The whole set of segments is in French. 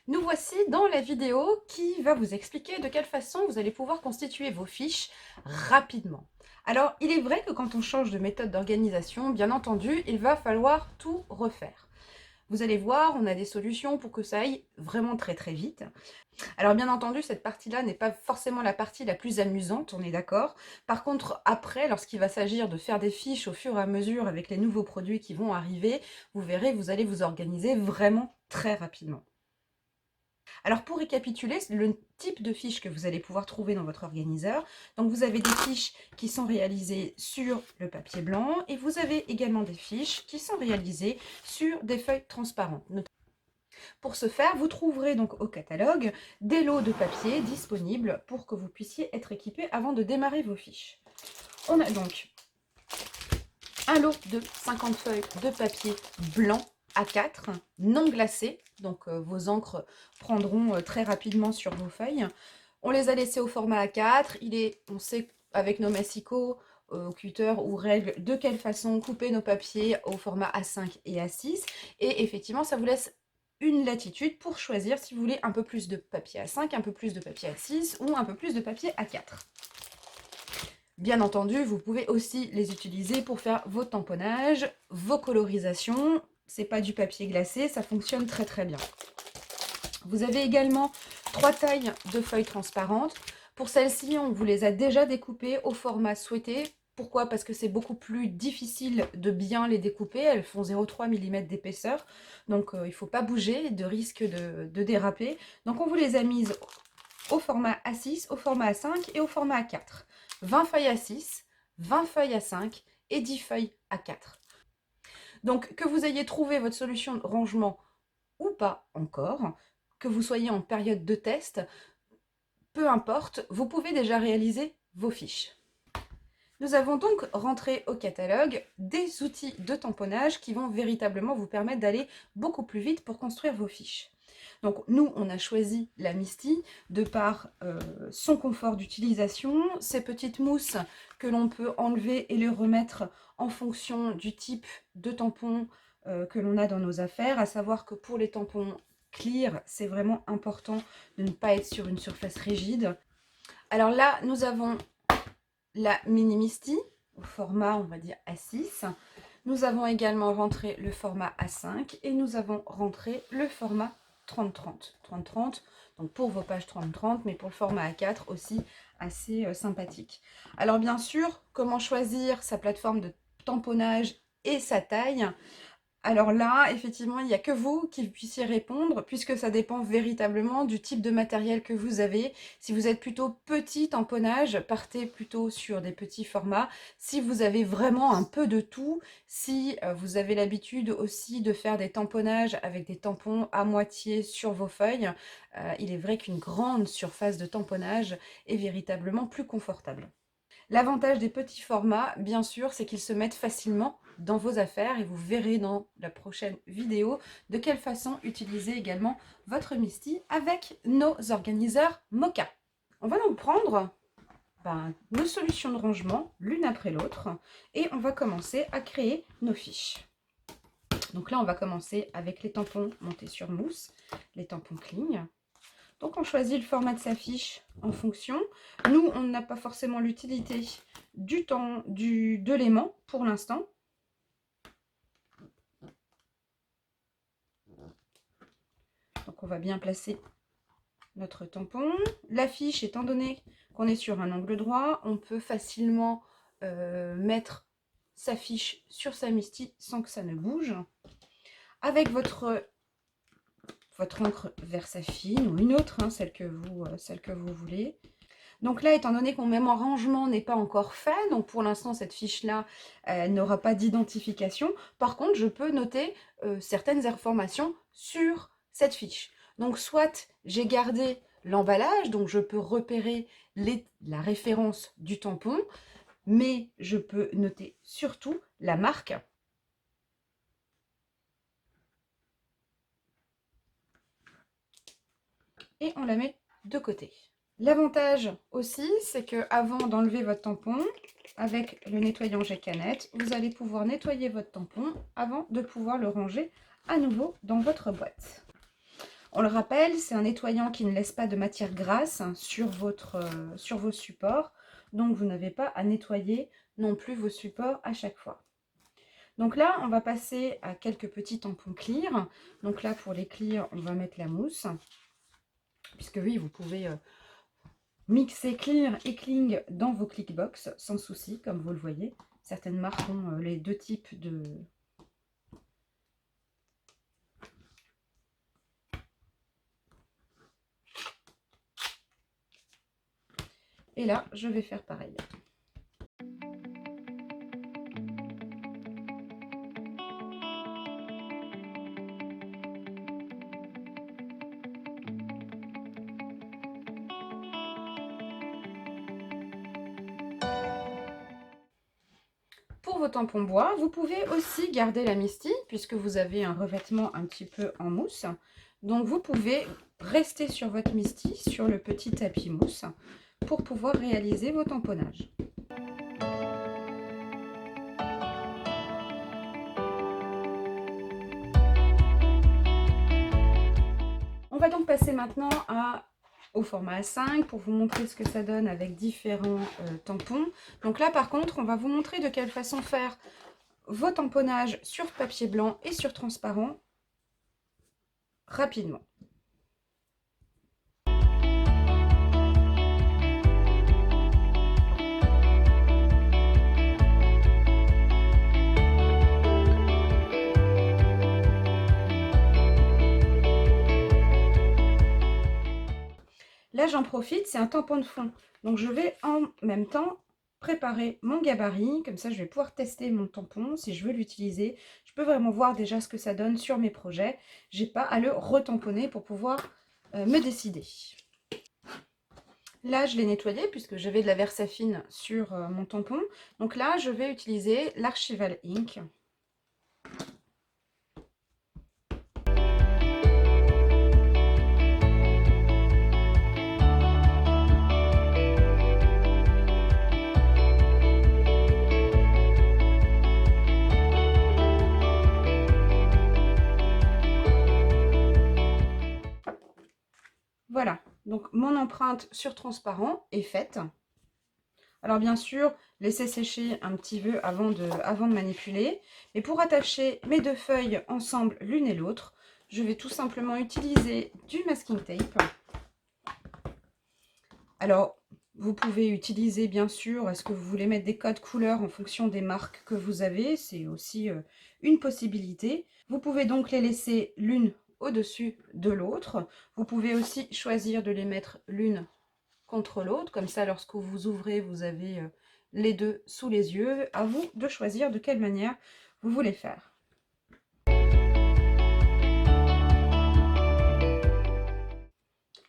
Nous voici dans la vidéo qui va vous expliquer de quelle façon vous allez pouvoir constituer vos fiches rapidement. Alors, il est vrai que quand on change de méthode d'organisation, bien entendu, il va falloir tout refaire. Vous allez voir, on a des solutions pour que ça aille vraiment très vite. Alors bien entendu, cette partie-là n'est pas forcément la partie la plus amusante, on est d'accord. Par contre, après, lorsqu'il va s'agir de faire des fiches au fur et à mesure avec les nouveaux produits qui vont arriver, vous verrez, vous allez vous organiser vraiment très rapidement. Alors pour récapituler, le type de fiches que vous allez pouvoir trouver dans votre organiseur, donc vous avez des fiches qui sont réalisées sur le papier blanc et vous avez également des fiches qui sont réalisées sur des feuilles transparentes. Pour ce faire, vous trouverez donc au catalogue des lots de papier disponibles pour que vous puissiez être équipé avant de démarrer vos fiches. On a donc un lot de 50 feuilles de papier blanc A4 non glacé, donc vos encres prendront très rapidement sur vos feuilles. On les a laissés au format A4, on sait avec nos massicots, cutter ou règles de quelle façon couper nos papiers au format A5 et A6, et effectivement ça vous laisse une latitude pour choisir si vous voulez un peu plus de papier A5, un peu plus de papier A6 ou un peu plus de papier A4. Bien entendu, vous pouvez aussi les utiliser pour faire vos tamponnages, vos colorisations. C'est pas du papier glacé, ça fonctionne très bien. Vous avez également 3 tailles de feuilles transparentes. Pour celles-ci, on vous les a déjà découpées au format souhaité. Pourquoi? Parce que c'est beaucoup plus difficile de bien les découper. Elles font 0,3 mm d'épaisseur. Donc il ne faut pas bouger, de risque de déraper. Donc on vous les a mises au format A6, au format A5 et au format A4. 20 feuilles A6, 20 feuilles A5 et 10 feuilles A4. Donc que vous ayez trouvé votre solution de rangement ou pas encore, que vous soyez en période de test, peu importe, vous pouvez déjà réaliser vos fiches. Nous avons donc rentré au catalogue des outils de tamponnage qui vont véritablement vous permettre d'aller beaucoup plus vite pour construire vos fiches. Donc nous, on a choisi la Misty de par son confort d'utilisation, ces petites mousses que l'on peut enlever et les remettre en fonction du type de tampon que l'on a dans nos affaires, à savoir que pour les tampons clear, c'est vraiment important de ne pas être sur une surface rigide. Alors là, nous avons la Mini Misty au format, on va dire, A6. Nous avons également rentré le format A5 et nous avons rentré le format 30-30. 30-30, donc pour vos pages 30-30, mais pour le format A4 aussi assez sympathique. Alors bien sûr, comment choisir sa plateforme de tamponnage et sa taille? Alors là, effectivement, il n'y a que vous qui puissiez répondre, puisque ça dépend véritablement du type de matériel que vous avez. Si vous êtes plutôt petit tamponnage, partez plutôt sur des petits formats. Si vous avez vraiment un peu de tout, si vous avez l'habitude aussi de faire des tamponnages avec des tampons à moitié sur vos feuilles, il est vrai qu'une grande surface de tamponnage est véritablement plus confortable. L'avantage des petits formats, bien sûr, c'est qu'ils se mettent facilement dans vos affaires et vous verrez dans la prochaine vidéo de quelle façon utiliser également votre Misty avec nos organiseurs Moka. On va donc prendre nos solutions de rangement l'une après l'autre et on va commencer à créer nos fiches. Donc là, on va commencer avec les tampons montés sur mousse, les tampons Kling. Donc on choisit le format de sa fiche en fonction. Nous, on n'a pas forcément l'utilité de l'aimant pour l'instant. Donc on va bien placer notre tampon. La fiche, étant donné qu'on est sur un angle droit, on peut facilement mettre sa fiche sur sa Misty sans que ça ne bouge. Avec votre encre Versafine ou une autre, hein, celle que vous voulez. Donc là, étant donné que mon même rangement n'est pas encore fait, donc pour l'instant, cette fiche-là, n'aura pas d'identification. Par contre, je peux noter certaines informations sur cette fiche. Donc soit j'ai gardé l'emballage, donc je peux repérer la référence du tampon, mais je peux noter surtout la marque. Et on la met de côté. L'avantage aussi, c'est que avant d'enlever votre tampon, avec le nettoyant jet canette, vous allez pouvoir nettoyer votre tampon avant de pouvoir le ranger à nouveau dans votre boîte. On le rappelle, c'est un nettoyant qui ne laisse pas de matière grasse sur vos supports. Donc, vous n'avez pas à nettoyer non plus vos supports à chaque fois. Donc là, on va passer à quelques petits tampons clear. Donc là, pour les clear, on va mettre la mousse. Puisque oui, vous pouvez mixer clear et cling dans vos clickbox sans souci, comme vous le voyez. Certaines marques ont les deux types de... Et là, je vais faire pareil. Pour vos tampons bois, vous pouvez aussi garder la mystille puisque vous avez un revêtement un petit peu en mousse. Donc vous pouvez rester sur votre mystille, sur le petit tapis mousse, pour pouvoir réaliser vos tamponnages. On va donc passer maintenant au format A5 pour vous montrer ce que ça donne avec différents tampons. Donc là par contre, on va vous montrer de quelle façon faire vos tamponnages sur papier blanc et sur transparent rapidement. Là, j'en profite, c'est un tampon de fond. Donc, je vais en même temps préparer mon gabarit. Comme ça, je vais pouvoir tester mon tampon si je veux l'utiliser. Je peux vraiment voir déjà ce que ça donne sur mes projets. Je n'ai pas à le retamponner pour pouvoir me décider. Là, je l'ai nettoyé puisque j'avais de la Versafine sur mon tampon. Donc là, je vais utiliser l'Archival Ink. Voilà, donc mon empreinte sur transparent est faite. Alors bien sûr, laissez sécher un petit peu avant de manipuler. Mais pour attacher mes deux feuilles ensemble l'une et l'autre, je vais tout simplement utiliser du masking tape. Alors, vous pouvez utiliser bien sûr, est-ce que vous voulez mettre des codes couleurs en fonction des marques que vous avez, c'est aussi une possibilité. Vous pouvez donc les laisser l'une au-dessus de l'autre. Vous pouvez aussi choisir de les mettre l'une contre l'autre, comme ça lorsque vous ouvrez, vous avez les deux sous les yeux. À vous de choisir de quelle manière vous voulez faire.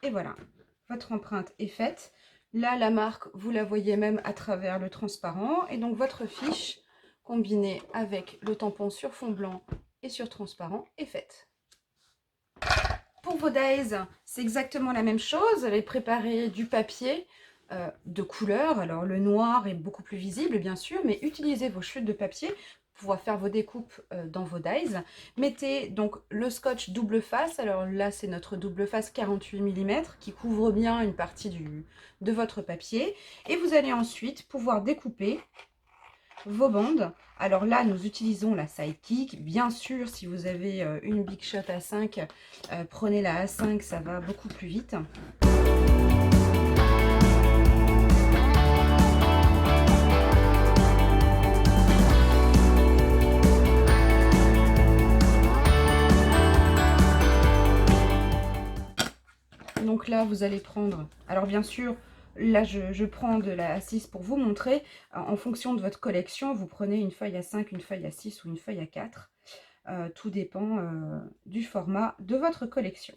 Et voilà, votre empreinte est faite. Là, la marque, vous la voyez même à travers le transparent. Et donc, votre fiche, combinée avec le tampon sur fond blanc et sur transparent, est faite. Pour vos days, c'est exactement la même chose. Vous allez préparer du papier de couleur. Alors, le noir est beaucoup plus visible, bien sûr, mais utilisez vos chutes de papier pour pouvoir faire vos découpes dans vos dies. Mettez donc le scotch double face. Alors là, c'est notre double face 48 mm qui couvre bien une partie de votre papier. Et vous allez ensuite pouvoir découper vos bandes. Alors là, nous utilisons la Sidekick. Bien sûr, si vous avez une Big Shot A5, prenez la A5, ça va beaucoup plus vite. Donc là, vous allez prendre, alors bien sûr, là je prends de la A6 pour vous montrer, en fonction de votre collection, vous prenez une feuille A5, une feuille A6 ou une feuille A4. Tout dépend du format de votre collection.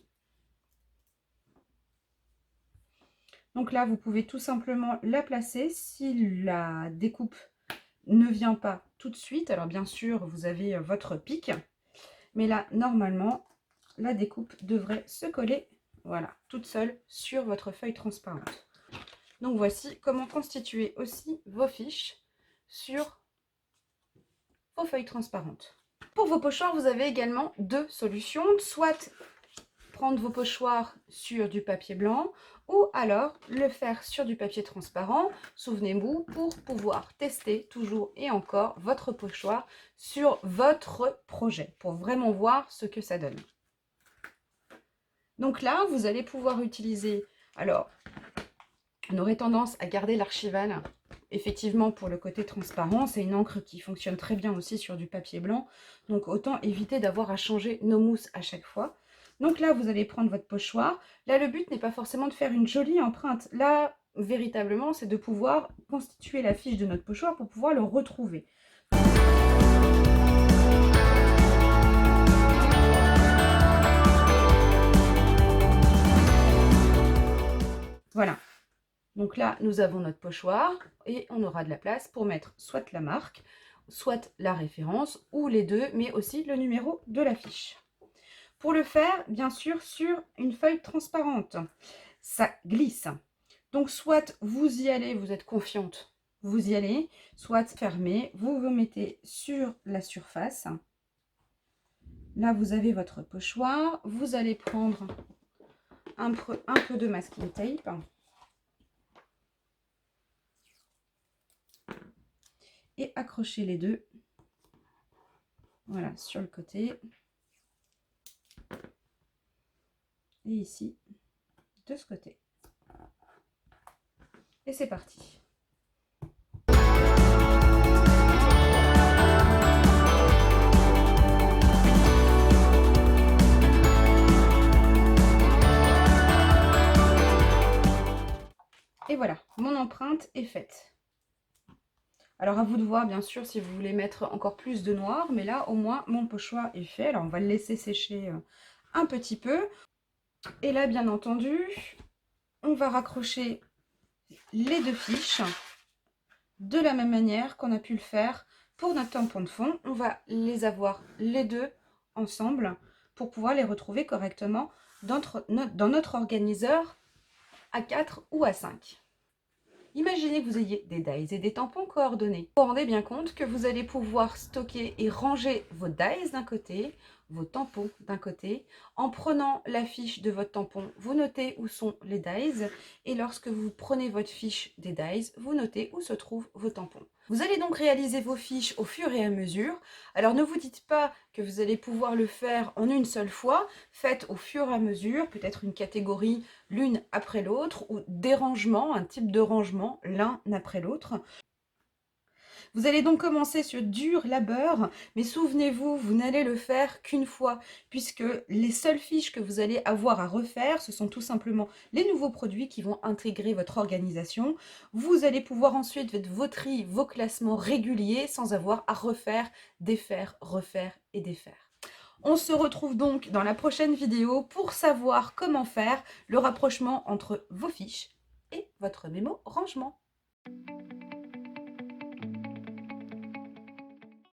Donc là, vous pouvez tout simplement la placer si la découpe ne vient pas tout de suite. Alors bien sûr, vous avez votre pic, mais là, normalement, la découpe devrait se coller, voilà, toute seule sur votre feuille transparente. Donc voici comment constituer aussi vos fiches sur vos feuilles transparentes. Pour vos pochoirs, vous avez également deux solutions. Soit prendre vos pochoirs sur du papier blanc ou alors le faire sur du papier transparent. Souvenez-vous, pour pouvoir tester toujours et encore votre pochoir sur votre projet, pour vraiment voir ce que ça donne. Donc là, vous allez pouvoir utiliser, alors, on aurait tendance à garder l'archival, effectivement, pour le côté transparent. C'est une encre qui fonctionne très bien aussi sur du papier blanc. Donc, autant éviter d'avoir à changer nos mousses à chaque fois. Donc là, vous allez prendre votre pochoir. Là, le but n'est pas forcément de faire une jolie empreinte. Là, véritablement, c'est de pouvoir constituer la fiche de notre pochoir pour pouvoir le retrouver. Voilà. Donc là, nous avons notre pochoir et on aura de la place pour mettre soit la marque, soit la référence, ou les deux, mais aussi le numéro de la fiche. Pour le faire, bien sûr, sur une feuille transparente, ça glisse. Donc, soit vous y allez, vous êtes confiante, vous y allez, soit fermé, vous vous mettez sur la surface. Là, vous avez votre pochoir. Vous allez prendre un peu de masking tape. Et accrocher les deux, voilà, sur le côté, et ici, de ce côté. Et c'est parti. Et voilà, mon empreinte est faite. Alors, à vous de voir, bien sûr, si vous voulez mettre encore plus de noir. Mais là, au moins, mon pochoir est fait. Alors, on va le laisser sécher un petit peu. Et là, bien entendu, on va raccrocher les deux fiches de la même manière qu'on a pu le faire pour notre tampon de fond. On va les avoir les deux ensemble pour pouvoir les retrouver correctement dans notre organiseur A4 ou A5. Imaginez que vous ayez des dies et des tampons coordonnés. Vous vous rendez bien compte que vous allez pouvoir stocker et ranger vos dies d'un côté, vos tampons d'un côté. En prenant la fiche de votre tampon, vous notez où sont les dies. Et lorsque vous prenez votre fiche des dies, vous notez où se trouvent vos tampons. Vous allez donc réaliser vos fiches au fur et à mesure. Alors ne vous dites pas que vous allez pouvoir le faire en une seule fois. Faites au fur et à mesure, peut-être une catégorie l'une après l'autre, ou des rangements, un type de rangement l'un après l'autre. Vous allez donc commencer ce dur labeur, mais souvenez-vous, vous n'allez le faire qu'une fois, puisque les seules fiches que vous allez avoir à refaire, ce sont tout simplement les nouveaux produits qui vont intégrer votre organisation. Vous allez pouvoir ensuite faire vos tris, vos classements réguliers, sans avoir à refaire, défaire, refaire et défaire. On se retrouve donc dans la prochaine vidéo pour savoir comment faire le rapprochement entre vos fiches et votre mémo rangement.